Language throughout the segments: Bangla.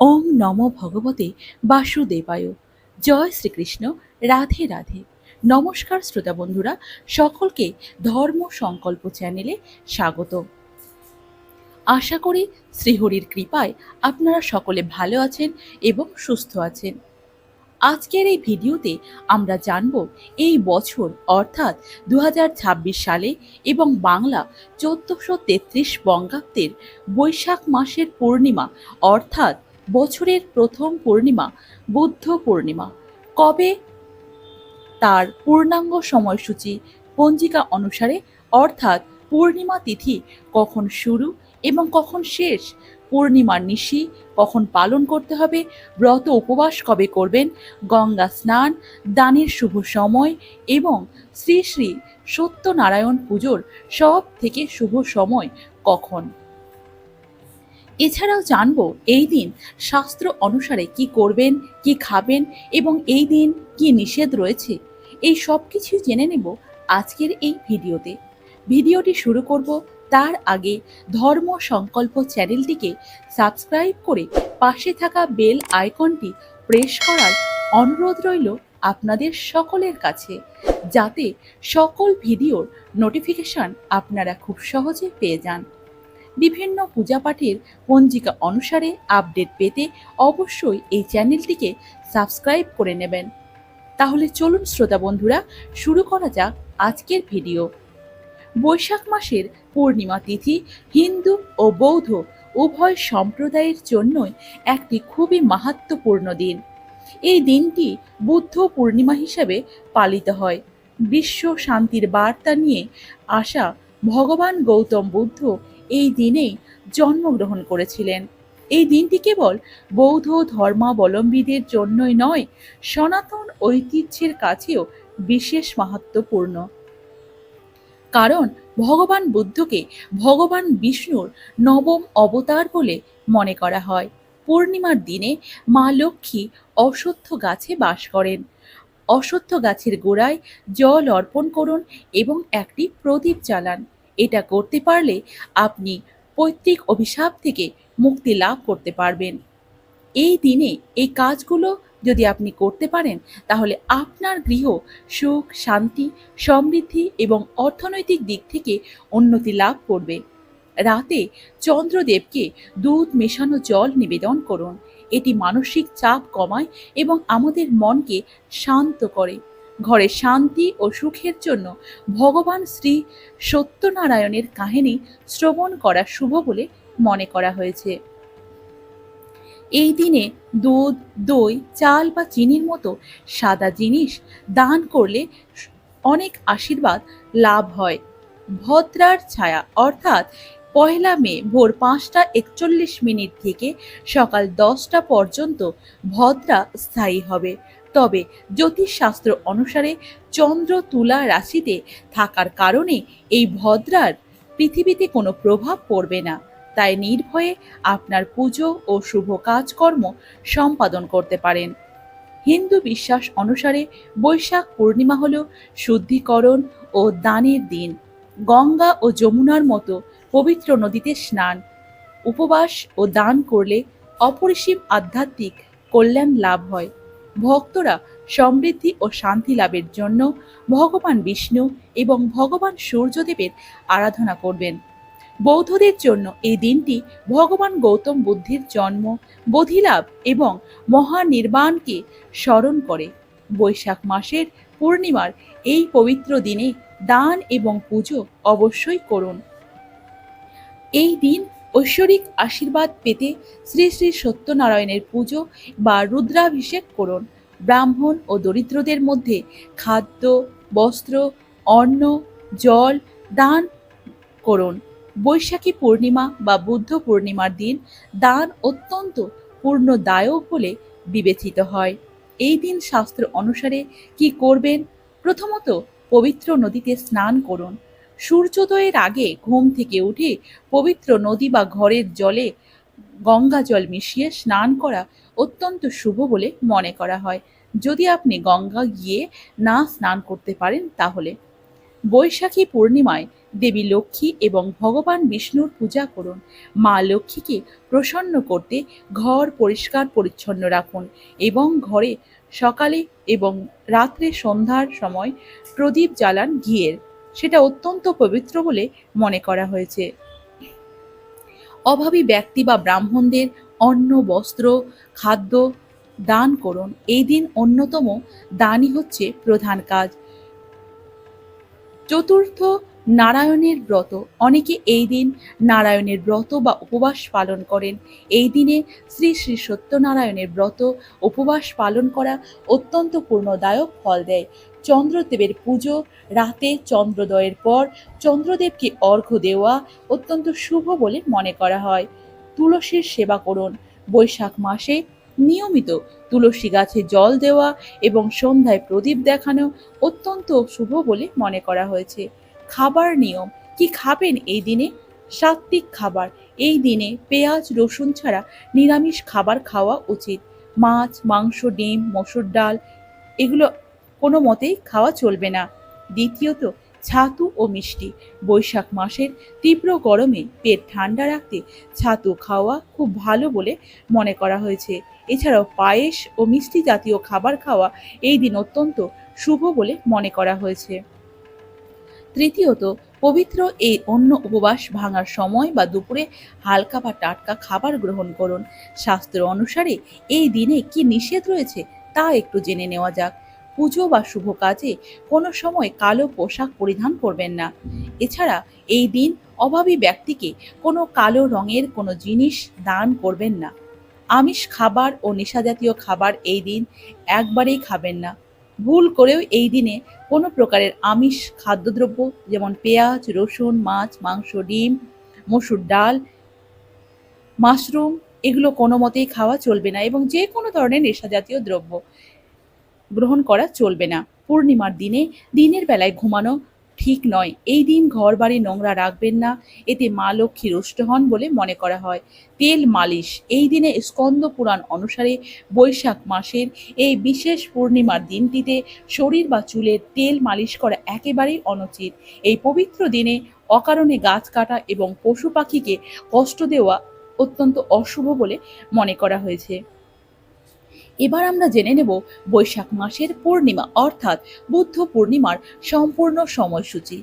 ওম নমো ভগবতে বাসুদেবায়। জয় শ্রীকৃষ্ণ। রাধে রাধে। নমস্কার শ্রোতা বন্ধুরা, সকলকে ধর্ম সংকল্প চ্যানেলে স্বাগত। আশা করি শ্রীহরির কৃপায় আপনারা সকলে ভালো আছেন এবং সুস্থ আছেন। আজকের এই ভিডিওতে আমরা জানব এই বছর অর্থাৎ 2026 সালে এবং বাংলা 1433 বঙ্গাব্দের বৈশাখ মাসের পূর্ণিমা অর্থাৎ বছরের প্রথম পূর্ণিমা বুদ্ধ পূর্ণিমা কবে, তার পূর্ণাঙ্গ সময়সূচি পঞ্জিকা অনুসারে অর্থাৎ পূর্ণিমা তিথি কখন শুরু এবং কখন শেষ, পূর্ণিমার নিশি কখন পালন করতে হবে, ব্রত উপবাস কবে করবেন, গঙ্গা স্নান দানের শুভ সময় এবং শ্রী শ্রী সত্যনারায়ণ পুজোর সব থেকে শুভ সময় কখন। এছাড়াও জানব এই দিন শাস্ত্র অনুসারে কি করবেন, কি খাবেন এবং এই দিন কি নিষেধ রয়েছে। এই সব কিছু জেনে নেব আজকের এই ভিডিওতে। ভিডিওটি শুরু করব তার আগে ধর্ম সংকল্প চ্যানেলটিকে সাবস্ক্রাইব করে পাশে থাকা বেল আইকনটি প্রেস করার অনুরোধ রইল আপনাদের সকলের কাছে, যাতে সকল ভিডিওর নোটিফিকেশন আপনারা খুব সহজে পেয়ে যান। বিভিন্ন পূজাপাঠের পঞ্জিকা অনুসারে আপডেট পেতে অবশ্যই এই চ্যানেলটিকে সাবস্ক্রাইব করে নেবেন। তাহলে চলুন শ্রোতা বন্ধুরা, শুরু করা যাক আজকের ভিডিও। বৈশাখ মাসের পূর্ণিমা তিথি হিন্দু ও বৌদ্ধ উভয় সম্প্রদায়ের জন্যই একটি খুবই মাহাত্ম্যপূর্ণ দিন। এই দিনটি বুদ্ধ পূর্ণিমা হিসেবে পালিত হয়। বিশ্ব শান্তির বার্তা নিয়ে আসা ভগবান গৌতম বুদ্ধ এই দিনেই জন্মগ্রহণ করেছিলেন। এই দিনটি কেবল বৌদ্ধ ধর্মাবলম্বীদের জন্যই নয়, সনাতন ঐতিহ্যের কাছেও বিশেষ মাহাত্ম্যপূর্ণ। কারণ ভগবান বুদ্ধকে ভগবান বিষ্ণুর নবম অবতার বলে মনে করা হয়। পূর্ণিমার দিনে মা লক্ষ্মী অশ্বত্থ গাছে বাস করেন। অশ্বত্থ গাছের গোড়ায় জল অর্পণ করুন এবং একটি প্রদীপ জ্বালান। এটা করতে পারলে আপনি পৈতৃক অভিশাপ থেকে মুক্তি লাভ করতে পারবেন। এই দিনে এই কাজগুলো যদি আপনি করতে পারেন, তাহলে আপনার গৃহ সুখ, শান্তি, সমৃদ্ধি এবং অর্থনৈতিক দিক থেকে উন্নতি লাভ করবে। রাতে চন্দ্রদেবকে দুধ মেশানো জল নিবেদন করুন। এটি মানসিক চাপ কমায় এবং আমাদের মনকে শান্ত করে। ঘরে শান্তি ও সুখের জন্য ভগবান শ্রী সত্যনারায়ণের কাহিনী শ্রবণ করা শুভ বলে মনে করা হয়েছে। এই দিনে দুধ, দই, চাল বা চিনির মতো সাদা জিনিস দান করলে অনেক আশীর্বাদ লাভ হয়। ভদ্রার ছায়া অর্থাৎ 1 মে ভোর 5টা 41 মিনিট থেকে সকাল 10টা পর্যন্ত ভদ্রা স্থায়ী হবে। তবে জ্যোতিষশাস্ত্র অনুসারে চন্দ্র তুলা রাশিতে থাকার কারণে এই ভদ্রার পৃথিবীতে কোনো প্রভাব পড়বে না। তাই নির্ভয়ে আপনার পুজো ও শুভ কাজকর্ম সম্পাদন করতে পারেন। হিন্দু বিশ্বাস অনুসারে বৈশাখ পূর্ণিমা হল শুদ্ধিকরণ ও দানের দিন। গঙ্গা ও যমুনার মতো পবিত্র নদীতে স্নান, উপবাস ও দান করলে অপরিসীম আধ্যাত্মিক কল্যাণ লাভ হয়। ভক্তরা সমৃদ্ধি ও শান্তি লাভের জন্য ভগবান বিষ্ণু এবং ভগবান সূর্যদেবের আরাধনা করবেন। বৌদ্ধদের জন্য এই দিনটি ভগবান গৌতম বুদ্ধের জন্ম, বোধিলাভ এবং মহানির্বাণকে স্মরণ করে। বৈশাখ মাসের পূর্ণিমার এই পবিত্র দিনে দান এবং পুজো অবশ্যই করুন। এই দিন ঐশ্বরিক আশীর্বাদ পেতে শ্রী শ্রী সত্যনারায়ণের পুজো বা রুদ্রাভিষেক করুন। ব্রাহ্মণ ও দরিদ্রদের মধ্যে খাদ্য, বস্ত্র, অন্ন, জল দান করুন। বৈশাখী পূর্ণিমা বা বুদ্ধ পূর্ণিমার দিন দান অত্যন্ত পূর্ণদায়ক বলে বিবেচিত হয়। এই দিন শাস্ত্র অনুসারে কি করবেন? প্রথমত, পবিত্র নদীতে স্নান করুন। সূর্যোদয়ের আগে ঘুম থেকে উঠে পবিত্র নদী বা ঘরের জলে গঙ্গা জল মিশিয়ে স্নান করা অত্যন্ত শুভ বলে মনে করা হয়। যদি আপনি গঙ্গা গিয়ে না স্নান করতে পারেন তাহলে। বৈশাখী পূর্ণিমায় দেবী লক্ষ্মী এবং ভগবান বিষ্ণুর পূজা করুন। মা লক্ষ্মীকে প্রসন্ন করতে ঘর পরিষ্কার পরিচ্ছন্ন রাখুন এবং ঘরে সকালে এবং রাত্রে সন্ধ্যার সময় প্রদীপ জ্বালান ঘিয়ের। সেটা অত্যন্ত পবিত্র বলে মনে করা হয়েছে। অভাবী ব্যক্তি বা ব্রাহ্মণদের অন্ন, বস্ত্র, খাদ্য দান করুন। এই দিন অন্যতম দানই হচ্ছে প্রধান কাজ। চতুর্থ, নারায়ণের ব্রত। অনেকে এই দিন নারায়ণের ব্রত বা উপবাস পালন করেন। এই দিনে শ্রী শ্রী সত্যনারায়ণের ব্রত উপবাস পালন করা অত্যন্ত পূর্ণদায়ক ফল দেয়। চন্দ্রদেবের পুজো, রাতে চন্দ্রোদয়ের পর চন্দ্রদেবকে অর্ঘ্য দেওয়া অত্যন্ত শুভ বলে মনে করা হয়। তুলসীর সেবা করুন। বৈশাখ মাসে নিয়মিত তুলসী গাছে জল দেওয়া এবং সন্ধ্যায় প্রদীপ দেখানো অত্যন্ত শুভ বলে মনে করা হয়েছে। খাবার নিয়ম, কি খাবেন এই দিনে? সাত্ত্বিক খাবার। এই দিনে পেঁয়াজ, রসুন ছাড়া নিরামিষ খাবার খাওয়া উচিত। মাছ, মাংস, ডিম, মসুর ডাল এগুলো কোনো মতেই খাওয়া চলবে না। দ্বিতীয়ত, ছাতু ও মিষ্টি। বৈশাখ মাসের তীব্র গরমে পেট ঠান্ডা রাখতে ছাতু খাওয়া খুব ভালো বলে মনে করা হয়েছে। এছাড়াও পায়েস ও মিষ্টি জাতীয় খাবার খাওয়া এই দিন অত্যন্ত শুভ বলে মনে করা হয়েছে। তৃতীয়ত, পবিত্র এই অন্ন উপবাস ভাঙার সময় বা দুপুরে হালকা বা টাটকা খাবার গ্রহণ করুন। শাস্ত্র অনুসারে এই দিনে কি নিষেধ রয়েছে তা একটু জেনে নেওয়া যাক। পুজো বা শুভ কাজে কোনো সময় কালো পোশাক পরিধান করবেন না। এছাড়া এই দিন অভাবী ব্যক্তিকে কোনো কালো রঙের কোনো জিনিস দান করবেন না। আমিষ খাবার ও নেশাজাতীয় খাবার এই দিন একবারেই খাবেন না। ভুল করেও এই দিনে কোনো প্রকারের আমিষ খাদ্যদ্রব্য যেমন পেঁয়াজ, রসুন, মাছ, মাংস, ডিম, মসুর ডাল, মাশরুম এগুলো কোনো মতেই খাওয়া চলবে না এবং যে কোনো ধরনের নেশাজাতীয় দ্রব্য গ্রহণ করা চলবে না। পূর্ণিমার দিনে দিনের বেলায় ঘুমানো ঠিক নয়। এই দিন ঘর বাড়ি নোংরা রাখবেন না, এতে মা লক্ষ্মী রুষ্ট হন বলে মনে করা হয়। তেল মালিশ, এই দিনে স্কন্দ পুরাণ অনুসারে বৈশাখ মাসের এই বিশেষ পূর্ণিমার দিনটিতে শরীর বা চুলের তেল মালিশ করা একেবারেই অনুচিত। এই পবিত্র দিনে অকারণে গাছ কাটা এবং পশু পাখিকে কষ্ট দেওয়া অত্যন্ত অশুভ বলে মনে করা হয়েছে। এবার আমরা জেনে নেব বৈশাখ মাসের পূর্ণিমা অর্থাৎ বুদ্ধ পূর্ণিমার সম্পূর্ণ সময়সূচি।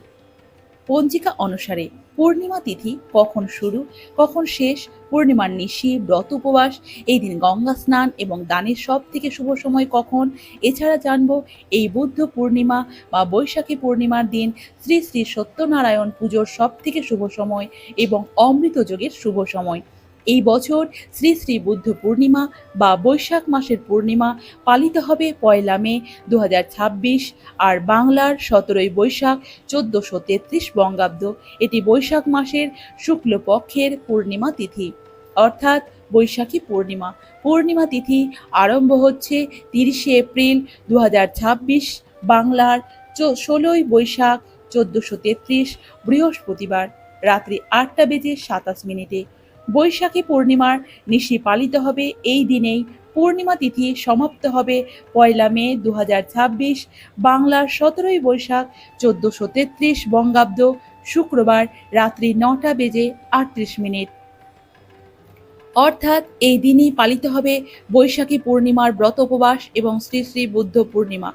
পঞ্জিকা অনুসারে পূর্ণিমা তিথি কখন শুরু, কখন শেষ, পূর্ণিমার নিশি, ব্রত উপবাস, এই দিন গঙ্গা স্নান এবং দানের সব থেকে শুভ সময় কখন। এছাড়া জানব এই বুদ্ধ পূর্ণিমা বা বৈশাখী পূর্ণিমার দিন শ্রী শ্রী সত্যনারায়ণ পুজোর সব থেকে শুভ সময় এবং অমৃত যোগের শুভ সময়। এই বছর শ্রী শ্রী বুদ্ধ পূর্ণিমা বা বৈশাখ মাসের পূর্ণিমা পালিত হবে 1 মে 2026 আর বাংলার 17 বৈশাখ 1433 বঙ্গাব্দ। এটি বৈশাখ মাসের শুক্লপক্ষের পূর্ণিমা তিথি অর্থাৎ বৈশাখী পূর্ণিমা। পূর্ণিমা তিথি আরম্ভ হচ্ছে 30 এপ্রিল 2026 বাংলার 16 বৈশাখ 1433 বৃহস্পতিবার রাত্রি 8:27 বৈশাখী পূর্ণিমার নিশি পালিত হবে এই দিনেই। পূর্ণিমা তিথি সমাপ্ত হবে 1 মে 2026 বাংলার 17 বৈশাখ 1433 বঙ্গাব্দ শুক্রবার রাত্রি 9:38 অর্থাৎ এই দিনই পালিত হবে বৈশাখী পূর্ণিমার ব্রত উপবাস এবং শ্রী শ্রী বুদ্ধ পূর্ণিমা।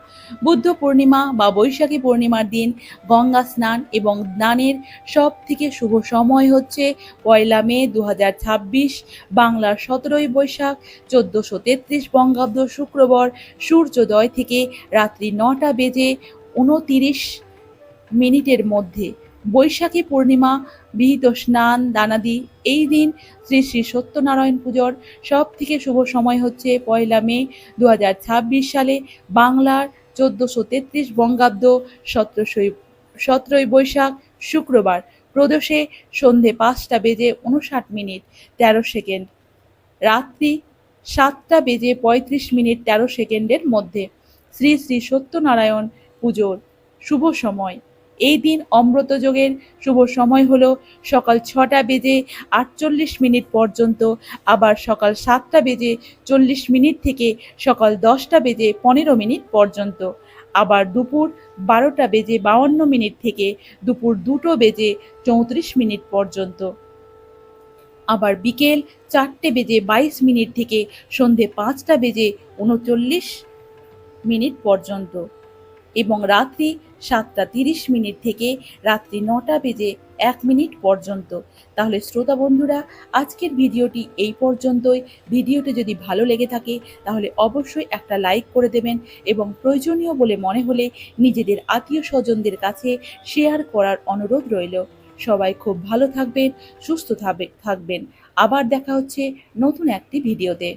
বুদ্ধ পূর্ণিমা বা বৈশাখী পূর্ণিমার দিন গঙ্গা স্নান এবং দানের সব থেকে শুভ সময় হচ্ছে 1 মে 2026 বাংলার 17 বৈশাখ 1433 বঙ্গাব্দ শুক্রবার সূর্যোদয় থেকে রাত্রি 9:29 মধ্যে। বৈশাখী পূর্ণিমা বিহিত স্নান দানাদি এই দিন শ্রী শ্রী সত্যনারায়ণ পুজোর সব থেকে শুভ সময় হচ্ছে 1 মে 2026 সালে বাংলার 1433 বঙ্গাব্দ 17 বৈশাখ শুক্রবার প্রদোষে সন্ধে 5:59 রাত্রি 7:35 মধ্যে শ্রী শ্রী সত্যনারায়ণ পুজোর শুভ সময়। এই দিন অমৃত যোগের শুভ সময় হলো সকাল 6:48 পর্যন্ত, আবার সকাল 7:40 থেকে সকাল 10:15 পর্যন্ত। আবার দুপুর 12:52 থেকে দুপুর 2:34 পর্যন্ত, আবার বিকেল 4:22 থেকে সন্ধে 5:39 পর্যন্ত এবং রাত্রি 7:30 থেকে রাত্রি 9:01 পর্যন্ত। তাহলে শ্রোতা বন্ধুরা, আজকের ভিডিওটি এই পর্যন্তই। ভিডিওটি যদি ভালো লেগে থাকে তাহলে অবশ্যই একটা লাইক করে দেবেন এবং প্রয়োজনীয় বলে মনে হলে নিজেদের আত্মীয় স্বজনদের কাছে শেয়ার করার অনুরোধ রইল। সবাই খুব ভালো থাকবেন, সুস্থ থাকবেন। আবার দেখা হচ্ছে নতুন একটি ভিডিওতে।